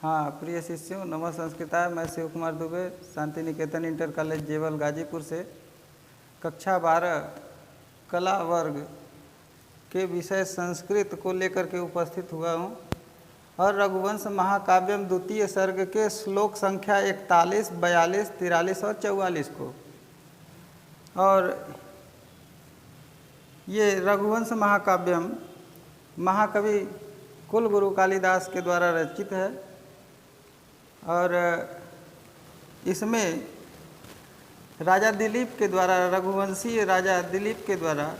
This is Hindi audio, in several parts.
हाँ, प्रिय शिष्यों, नमः संस्कृताय। मैं शिव कुमार दुबे, शांति निकेतन इंटर कॉलेज जेवल गाजीपुर से कक्षा 12 कला वर्ग के विषय संस्कृत को लेकर के उपस्थित हुआ हूँ और रघुवंश महाकाव्यम द्वितीय सर्ग के श्लोक संख्या 41, 42, 43 और 44 को। और ये रघुवंश महाकाव्यम महाकवि कुलगुरु कालिदास के द्वारा रचित है और इसमें राजा दिलीप के द्वारा, रघुवंशीय राजा दिलीप के द्वारा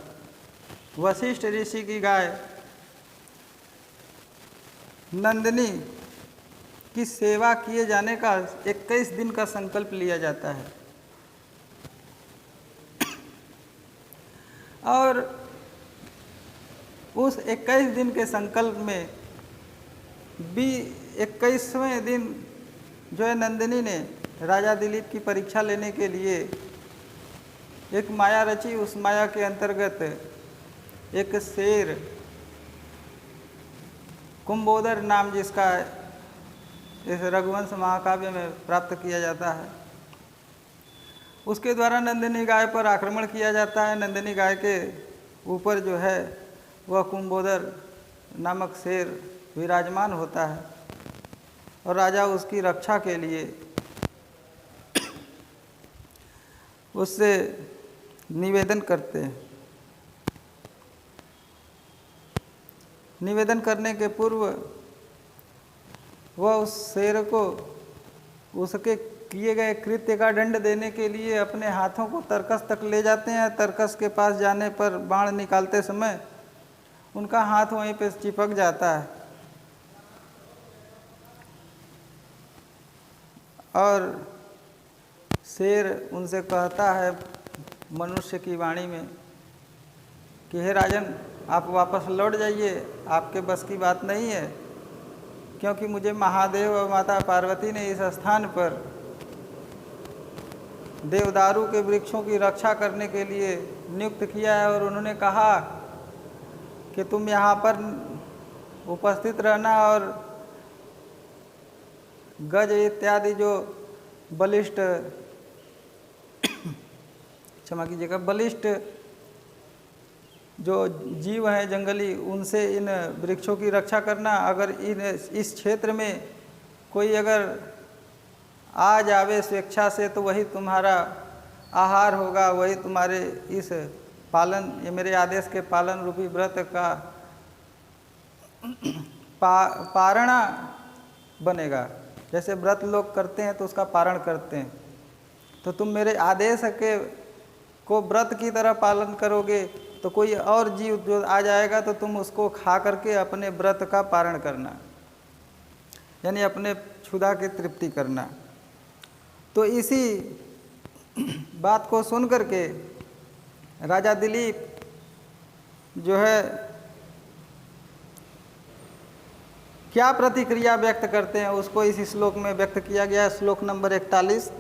वशिष्ठ ऋषि की गाय नंदिनी की सेवा किए जाने का 21 दिन का संकल्प लिया जाता है। और उस 21 दिन के संकल्प में 21वें दिन जो है नंदिनी ने राजा दिलीप की परीक्षा लेने के लिए एक माया रची। उस माया के अंतर्गत एक शेर, कुंभोदर नाम जिसका इस रघुवंश महाकाव्य में प्राप्त किया जाता है, उसके द्वारा नंदिनी गाय पर आक्रमण किया जाता है। नंदिनी गाय के ऊपर जो है वह कुंभोदर नामक शेर विराजमान होता है और राजा उसकी रक्षा के लिए उससे निवेदन करते हैं। निवेदन करने के पूर्व वह उस शेर को उसके किए गए कृत्य का दंड देने के लिए अपने हाथों को तरकस तक ले जाते हैं। तरकस के पास जाने पर बाण निकालते समय उनका हाथ वहीं पे चिपक जाता है और शेर उनसे कहता है मनुष्य की वाणी में कि हे राजन, आप वापस लौट जाइए, आपके बस की बात नहीं है, क्योंकि मुझे महादेव और माता पार्वती ने इस स्थान पर देवदारू के वृक्षों की रक्षा करने के लिए नियुक्त किया है और उन्होंने कहा कि तुम यहाँ पर उपस्थित रहना और गज इत्यादि जो बलिष्ठ, क्षमा कीजिएगा, बलिष्ठ जो जीव हैं जंगली, उनसे इन वृक्षों की रक्षा करना। अगर इस क्षेत्र में कोई अगर आ जावे स्वेच्छा से तो वही तुम्हारा आहार होगा, वही तुम्हारे इस पालन, ये मेरे आदेश के पालन रूपी व्रत का पारणा बनेगा। जैसे व्रत लोग करते हैं तो उसका पारण करते हैं, तो तुम मेरे आदेश के को व्रत की तरह पालन करोगे तो कोई और जीव जो आ जाएगा तो तुम उसको खा करके अपने व्रत का पारण करना, यानी अपने क्षुधा की तृप्ति करना। तो इसी बात को सुन करके राजा दिलीप जो है क्या प्रतिक्रिया व्यक्त करते हैं उसको इस श्लोक में व्यक्त किया गया है। श्लोक नंबर 41,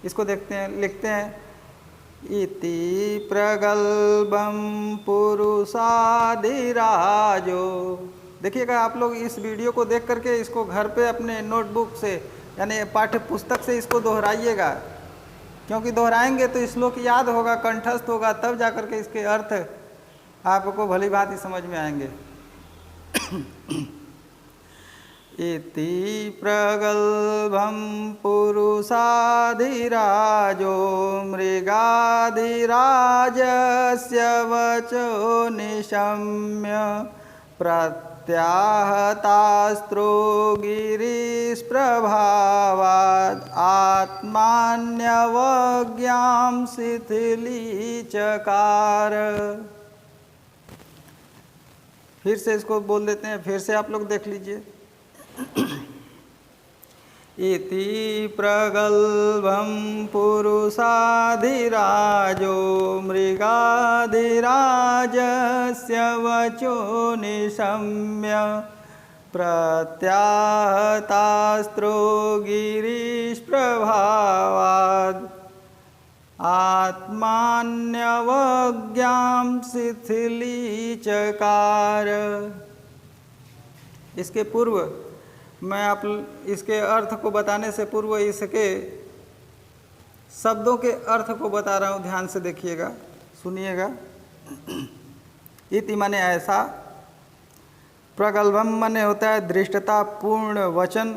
इसको देखते हैं। लिखते हैं, इति प्रगल्भम पुरुषाधिराजो। देखिएगा आप लोग इस वीडियो को देख करके इसको घर पे अपने नोटबुक से यानी पाठ्य पुस्तक से इसको दोहराइएगा, क्योंकि दोहराएंगे तो श्लोक याद होगा, कंठस्थ होगा, तब जा करके इसके अर्थ आपको भली भांति समझ में आएंगे। इति प्रगल्भम पुरुषाधिराजो मृगाधिराजस्य वचो निशम्य प्रत्याहतास्त्रो गिरिस्प्रभावाद् आत्मान्यवज्ञां शिथिलीचकार। फिर से इसको बोल देते हैं, फिर से आप लोग देख लीजिए। इति प्रगल्भम पुरुषाधिराजो मृगाधिराजस्य वचो निशम्य प्रत्याहतास्त्रो गिरिस्प्रभावाद् आत्मान्यवज्ञां शिथिलीचकार। इसके पूर्व मैं आप इसके अर्थ को बताने से पूर्व इसके शब्दों के अर्थ को बता रहा हूँ, ध्यान से देखिएगा, सुनिएगा। इति माने ऐसा, प्रगल्भम माने होता है दृष्टतापूर्ण वचन,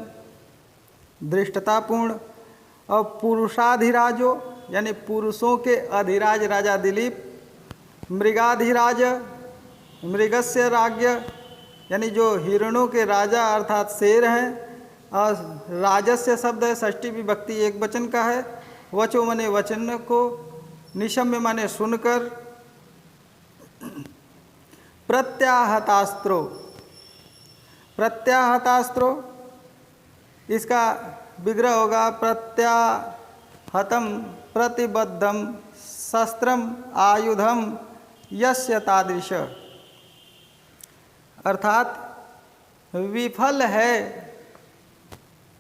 दृष्टतापूर्ण। और पुरुषाधिराजो यानी पुरुषों के अधिराज राजा दिलीप, मृगाधिराज मृगस्य राज्ञ यानी जो हिरणों के राजा अर्थात शेर हैं, और राजस्य शब्द है षष्ठी विभक्ति एक वचन का है। वचो माने वचन को, निशम्य माने सुनकर, प्रत्याहतास्त्रो, प्रत्याहतास्त्रो इसका विग्रह होगा प्रत्याहतम प्रतिबद्धम शस्त्रम आयुधम यस्य तादृश, अर्थात विफल है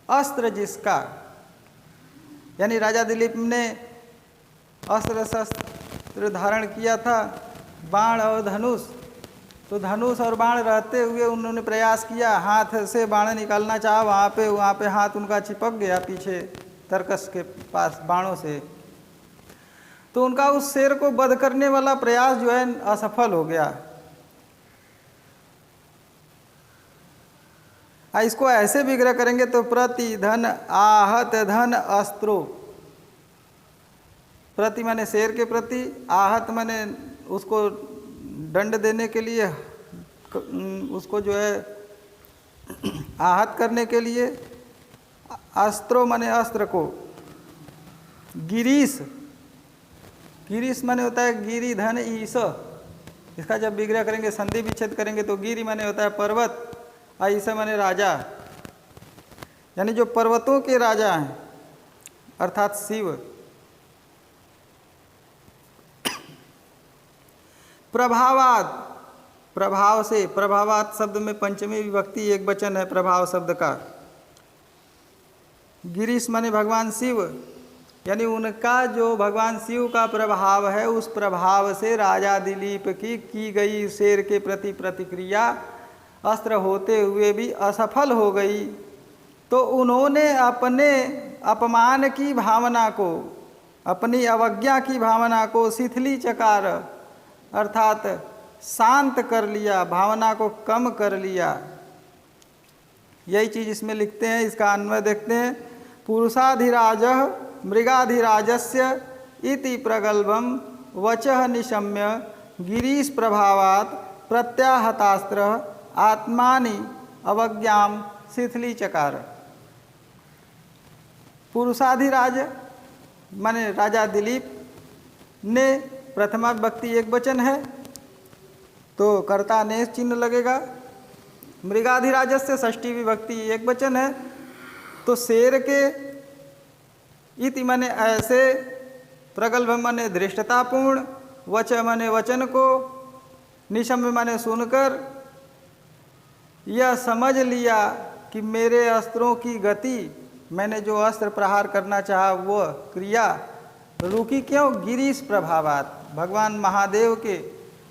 अस्त्र जिसका, यानी राजा दिलीप ने अस्त्र शस्त्र धारण किया था, बाण और धनुष। तो धनुष और बाण रहते हुए उन्होंने प्रयास किया, हाथ से बाण निकालना चाहा, वहाँ पे हाथ उनका चिपक गया पीछे तरकस के पास बाणों से। तो उनका उस शेर को वध करने वाला प्रयास जो है असफल हो गया। इसको ऐसे विग्रह करेंगे तो प्रति धन आहत धन अस्त्रो, प्रति माने शेर के प्रति, आहत माने उसको दंड देने के लिए, उसको जो है आहत करने के लिए, अस्त्रो माने अस्त्र को, गिरीश, गिरीश माने होता है गिरी धन ईश, इसका जब विग्रह करेंगे संधि विच्छेद करेंगे तो गिरी माने होता है पर्वत, और ईश माने राजा, यानी जो पर्वतों के राजा हैं अर्थात शिव। प्रभावाद, प्रभाव से, प्रभावात शब्द में पंचमी विभक्ति एक वचन है प्रभाव शब्द का। गिरीश माने भगवान शिव, यानी उनका जो भगवान शिव का प्रभाव है, उस प्रभाव से राजा दिलीप की गई शेर के प्रति प्रतिक्रिया अस्त्र होते हुए भी असफल हो गई। तो उन्होंने अपने अपमान की भावना को, अपनी अवज्ञा की भावना को शिथिली चकार अर्थात शांत कर लिया, भावना को कम कर लिया। यही चीज़ इसमें लिखते हैं, इसका अन्वय देखते हैं। पुरुषाधिराज मृगाधिराजस्य इति प्रगल्भम वचः निशम्य गिरीश प्रभावात् प्रत्याहतास्त्र आत्मानि अवज्ञाम शिथिली चकार। पुरुषाधिराज माने राजा दिलीप ने, प्रथमा विभक्ति एक वचन है तो कर्ता ने चिन्ह लगेगा। मृगाधिराजस्य षष्ठी विभक्ति एक वचन है तो शेर के, इति माने ऐसे, प्रगल्भ माने दृष्टतापूर्ण, वच माने वचन को, निशम्य माने सुनकर, यह समझ लिया कि मेरे अस्त्रों की गति, मैंने जो अस्त्र प्रहार करना चाहा वह क्रिया रुकी क्यों? गिरीश प्रभावात, भगवान महादेव के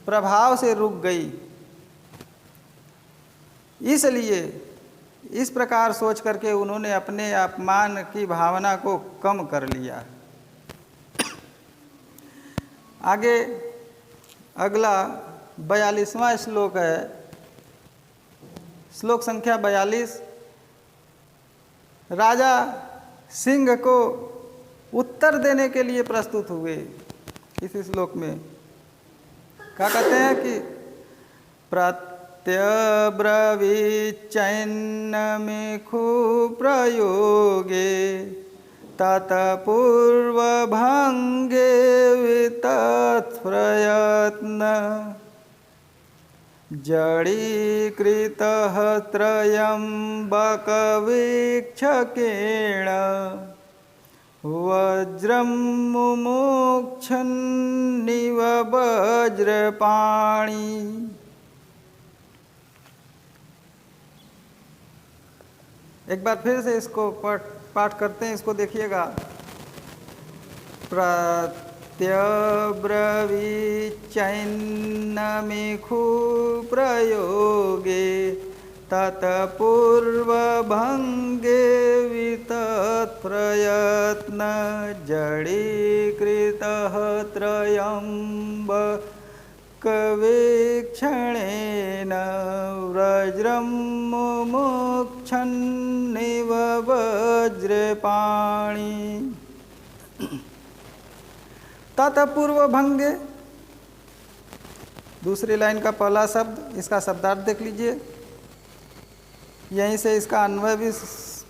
प्रभाव से रुक गई। इसलिए इस प्रकार सोच करके उन्होंने अपने अपमान की भावना को कम कर लिया। आगे अगला 42वां श्लोक है, श्लोक संख्या 42। राजा सिंह को उत्तर देने के लिए प्रस्तुत हुए। इस श्लोक में क्या कहते हैं कि प्रत्यब्रवीचैन्नमिखु प्रयोगे तत्पूर्वभंगे वितत्प्रयत्न जडीकृतः त्रयम्बकवीक्षकेण वज्रं मुमुक्षन्निव वज्रपाणि। एक बार फिर से इसको पाठ करते हैं, इसको देखिएगा। प्रत्यब्रवीचैन्नमिखु प्रयोगे तत्पूर्वभंगे वितत्प्रयत्न जडीकृतः त्र्यम्बकवीक्षणेन वज्रं मुमुक्षन्निव वज्रपाणि। तत्पूर्वभंगे, दूसरी लाइन का पहला शब्द, इसका शब्दार्थ देख लीजिए। यहीं से इसका अन्वय भी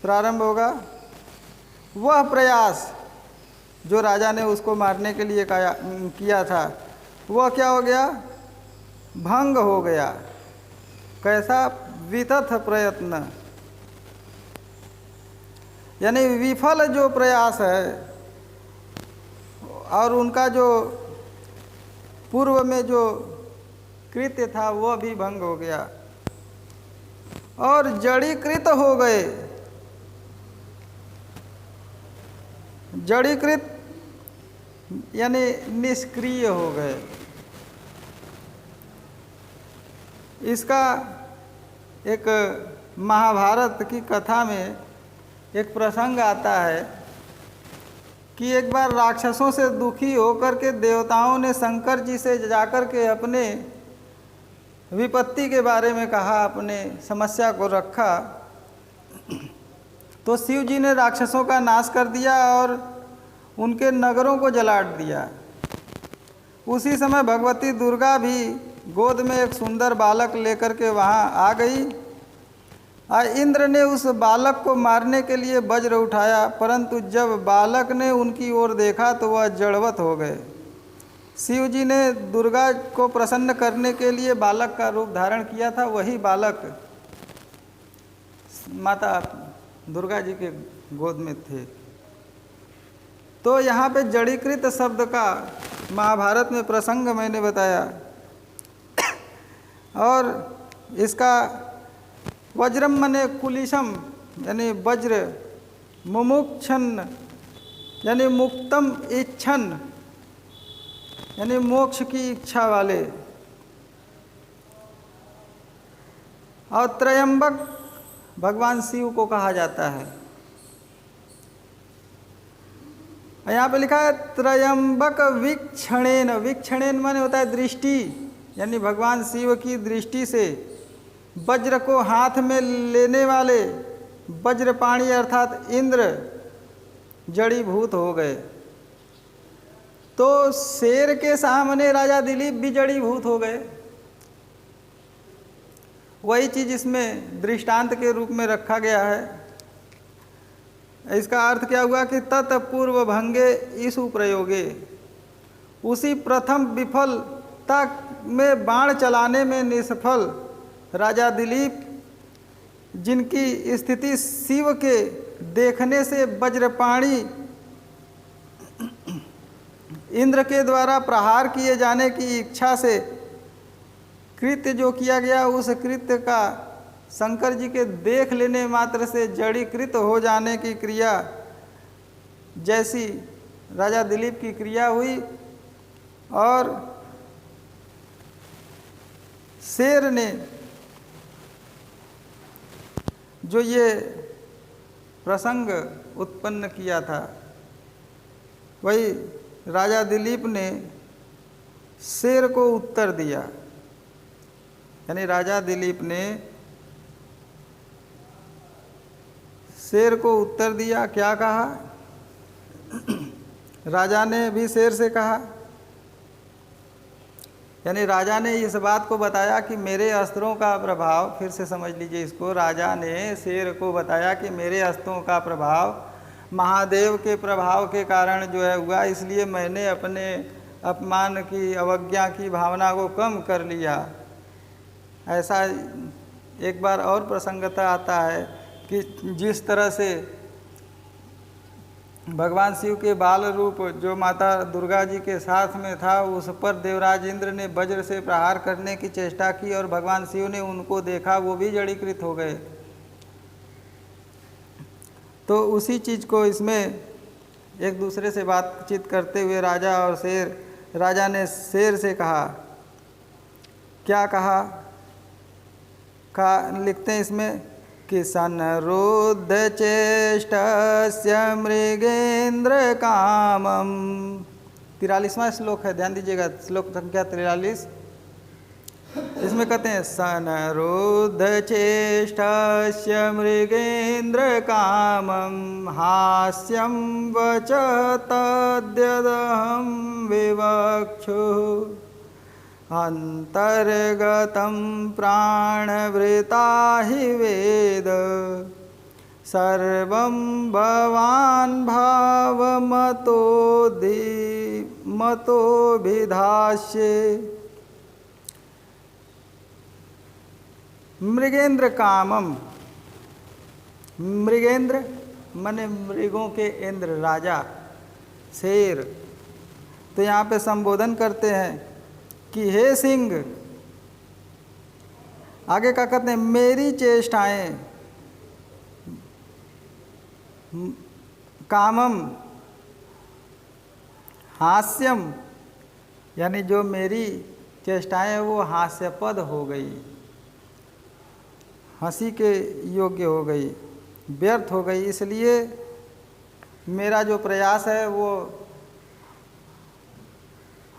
प्रारंभ होगा। वह प्रयास जो राजा ने उसको मारने के लिए किया था, वह क्या हो गया? भंग हो गया। कैसा? वितथ प्रयत्न, यानी विफल जो प्रयास है और उनका जो पूर्व में जो कृत्य था वह भी भंग हो गया और जड़ीकृत हो गए। जड़ीकृत यानी निष्क्रिय हो गए। इसका एक महाभारत की कथा में एक प्रसंग आता है कि एक बार राक्षसों से दुखी होकर के देवताओं ने शंकर जी से जाकर के अपने विपत्ति के बारे में कहा, अपने समस्या को रखा। तो शिव जी ने राक्षसों का नाश कर दिया और उनके नगरों को जला दिया। उसी समय भगवती दुर्गा भी गोद में एक सुंदर बालक लेकर के वहाँ आ गई और इंद्र ने उस बालक को मारने के लिए वज्र उठाया, परंतु जब बालक ने उनकी ओर देखा तो वह जड़वत हो गए। शिव जी ने दुर्गा को प्रसन्न करने के लिए बालक का रूप धारण किया था। वही बालक माता दुर्गा जी के गोद में थे। तो यहाँ पे जड़ीकृत शब्द का महाभारत में प्रसंग मैंने बताया और इसका वज्रम मने कुलिशम यानी वज्र, मुमुक्षन यानी मुक्तम इच्छन यानी मोक्ष की इच्छा वाले, और त्रयंबक भगवान शिव को कहा जाता है। यहाँ पे लिखा है त्रयंबक वीक्षणेन। वीक्षणेन माने होता है दृष्टि, यानी भगवान शिव की दृष्टि से वज्र को हाथ में लेने वाले वज्रपाणी अर्थात इंद्र जड़ीभूत हो गए। तो शेर के सामने राजा दिलीप भी जड़ीभूत हो गए। वही चीज़ इसमें दृष्टांत के रूप में रखा गया है। इसका अर्थ क्या हुआ कि तत्पूर्व भंगे ईसु प्रयोगे, उसी प्रथम विफलता में बाण चलाने में निष्फल राजा दिलीप, जिनकी स्थिति शिव के देखने से वज्रपाणी इंद्र के द्वारा प्रहार किए जाने की इच्छा से कृत्य जो किया गया, उस कृत्य का शंकर जी के देख लेने मात्र से जड़ीकृत हो जाने की क्रिया जैसी राजा दिलीप की क्रिया हुई। और शेर ने जो ये प्रसंग उत्पन्न किया था, वही राजा दिलीप ने शेर को उत्तर दिया। यानी राजा दिलीप ने शेर को उत्तर दिया। क्या कहा? राजा ने भी शेर से कहा, यानी राजा ने इस बात को बताया कि मेरे अस्त्रों का प्रभाव, फिर से समझ लीजिए इसको, राजा ने शेर को बताया कि मेरे अस्त्रों का प्रभाव महादेव के प्रभाव के कारण जो है हुआ, इसलिए मैंने अपने अपमान की, अवज्ञा की भावना को कम कर लिया। ऐसा एक बार और प्रसंगता आता है कि जिस तरह से भगवान शिव के बाल रूप जो माता दुर्गा जी के साथ में था, उस पर देवराज इंद्र ने वज्र से प्रहार करने की चेष्टा की और भगवान शिव ने उनको देखा, वो भी जड़ीकृत हो गए। तो उसी चीज़ को इसमें एक दूसरे से बातचीत करते हुए राजा और शेर, राजा ने शेर से कहा, क्या कहा? लिखते हैं इसमें कि संरुद्ध चेष्टस्य मृगेंद्र कामम। 43वां श्लोक है, ध्यान दीजिएगा, श्लोक संख्या 43। इसमें कहते हैं संरुद्ध चेष्टस्य मृगेंद्र कामम हास्यम वच तद्यदहं विवक्षु अंतर्गतं प्राणवृता हि वेद सर्वं भवान् भावमतोभिधास्ये। मृगेंद्र कामम, मृगेंद्र माने मृगों के इंद्र, राजा, शेर। तो यहाँ पे संबोधन करते हैं कि हे सिंह, आगे क्या कहते हैं, मेरी चेष्टाएं, कामम हास्यम, यानी जो मेरी चेष्टाएं वो हास्यपद हो गई, हंसी के योग्य हो गई, व्यर्थ हो गई। इसलिए मेरा जो प्रयास है वो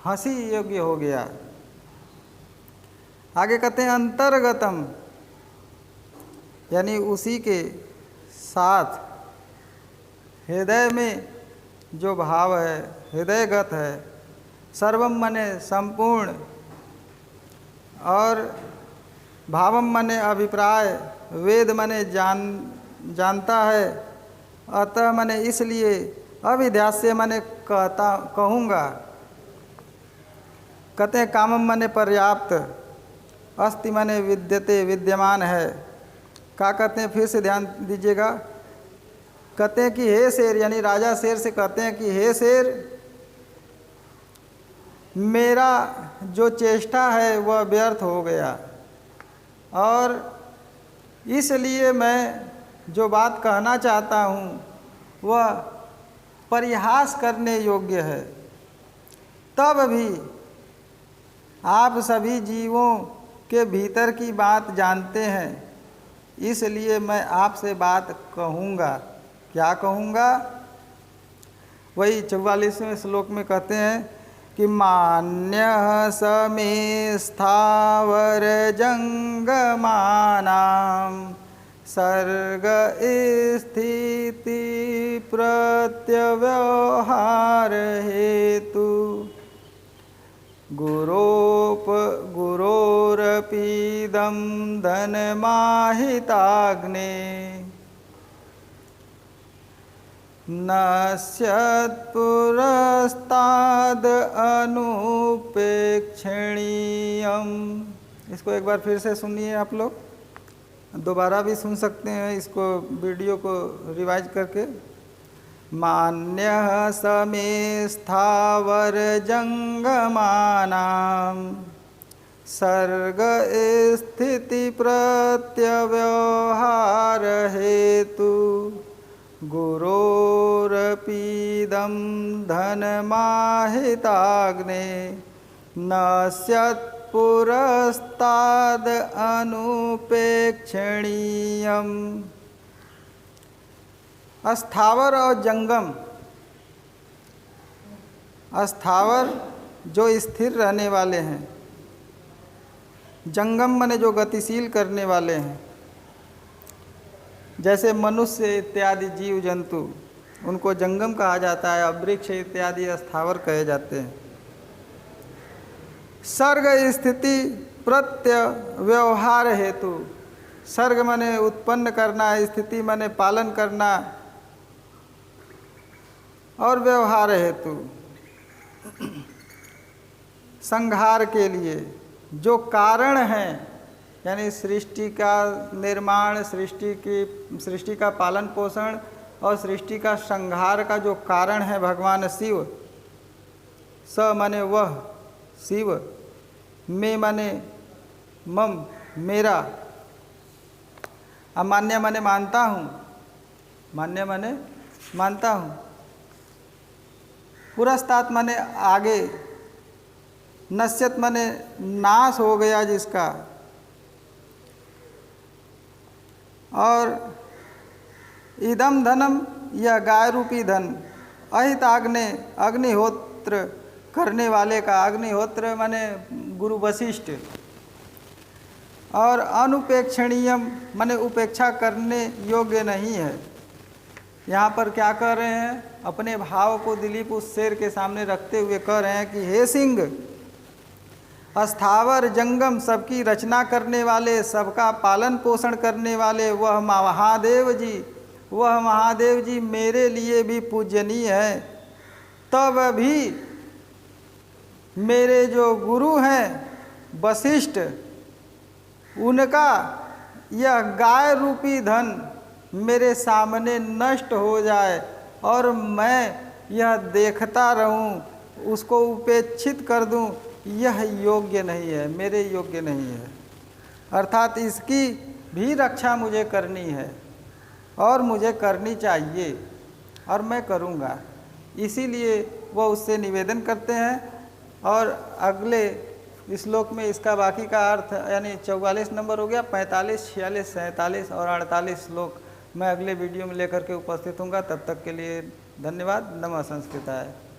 हंसी योग्य हो गया। आगे कहते हैं अंतर्गतम, यानी उसी के साथ हृदय में जो भाव है, हृदयगत है, सर्वम मने संपूर्ण, और भावम मने अभिप्राय, वेद मने जानता है, अतः मने इसलिए, अभिध्यास्य मने कहूँगा। कहते हैं कामम मने पर्याप्त, अस्ति मने विद्यते विद्यमान है। क्या कहते हैं, फिर से ध्यान दीजिएगा, कहते हैं कि हे शेर, यानी राजा शेर से कहते हैं कि हे शेर, मेरा जो चेष्टा है वह व्यर्थ हो गया, और इसलिए मैं जो बात कहना चाहता हूँ वह परिहास करने योग्य है। तब भी आप सभी जीवों के भीतर की बात जानते हैं, इसलिए मैं आपसे बात कहूँगा। क्या कहूँगा? वही 44वें श्लोक में कहते हैं कि मान्यः समे स्थावर जंगमानां सर्ग स्थिति प्रत्यव्यवहार हेतु गुरोरपीदं धनमाहिताग्ने नश्यत्पुरस्ताद अनुपेक्षणीयम्। इसको एक बार फिर से सुनिए आप लोग, दोबारा भी सुन सकते हैं इसको, वीडियो को रिवाइज करके। मान्यः समे स्थावर जंगमानां सर्ग स्थिति प्रत्यव्यवहार हेतु गुरोरपीदं धनमाहिताग्ने नश्यत्पुरस्ताद अनुपेक्षणीयम्। अस्थावर और जंगम, अस्थावर जो स्थिर रहने वाले हैं, जंगम माने जो गतिशील करने वाले हैं, जैसे मनुष्य इत्यादि जीव जंतु, उनको जंगम कहा जाता है, और वृक्ष इत्यादि स्थावर कहे जाते हैं। सर्ग स्थिति प्रत्यव्यवहार हेतु, सर्ग माने उत्पन्न करना, स्थिति माने पालन करना, और व्यवहार हेतु संहार के लिए जो कारण हैं, यानी सृष्टि का निर्माण, सृष्टि का पालन पोषण और सृष्टि का संहार का जो कारण है भगवान शिव। स माने वह शिव, मैं माने मम मेरा, अमान्य माने मानता हूँ, मान्य माने मानता हूँ, पुरस्तात माने आगे, नश्यत माने नाश हो गया जिसका, और इदम धनम, यह गाय रूपी धन, अहिताग्ने, अग्निहोत्र करने वाले का, अग्निहोत्र माने गुरु वशिष्ठ, और अनुपेक्षणीयम माने उपेक्षा करने योग्य नहीं है। यहाँ पर क्या कह रहे हैं, अपने भाव को दिलीप उस शेर के सामने रखते हुए कह रहे हैं कि हे सिंह, अस्थावर जंगम सबकी रचना करने वाले, सबका पालन पोषण करने वाले वह महादेव जी मेरे लिए भी पूजनीय है। तब भी मेरे जो गुरु हैं वशिष्ठ, उनका यह गाय रूपी धन मेरे सामने नष्ट हो जाए और मैं यह देखता रहूं, उसको उपेक्षित कर दूं, यह योग्य नहीं है, मेरे योग्य नहीं है। अर्थात इसकी भी रक्षा मुझे करनी है और मुझे करनी चाहिए और मैं करूँगा। इसीलिए वह उससे निवेदन करते हैं। और अगले श्लोक में इसका बाकी का अर्थ यानी 44 नंबर हो गया, 45, 46, 47 और 48 श्लोक मैं अगले वीडियो में लेकर के उपस्थित हूँगा। तब तक के लिए धन्यवाद। नमः संस्कृताय।